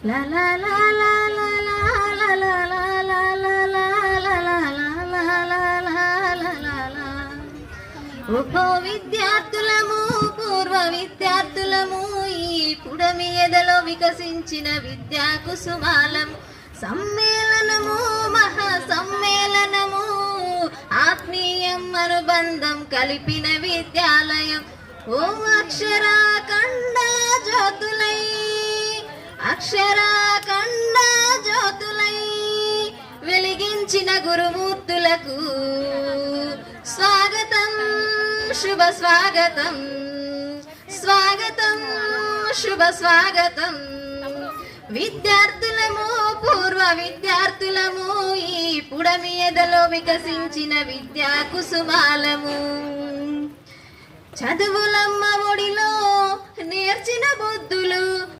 లా లా లా లా లా లా లా లా లా లా లా లా లా లా లా లా లా లా. ఉపో విద్యార్థులము పూర్వ విద్యార్థులము ఈ పుడమి ఎదలో వికసించిన విద్యా కుసుమాలం. సమ్మేళనము మహా సమ్మేళనము ఆత్మీయం అనుబంధం కలిపిన విద్యాలయం. ఓ అక్షరాఖండ జ్యోతులై అక్షరాఖండ జ్యోతులై వెలిగించిన గురుమూర్తులకు స్వాగతం శుభ స్వాగతం స్వాగతం శుభ స్వాగతం. విద్యార్థులము పూర్వ విద్యార్థులము ఈ పుడమి ఎదలో వికసించిన విద్యా కుసుమాలము. చదువులమ్మ ఒడిలో నేర్చిన బుద్ధులు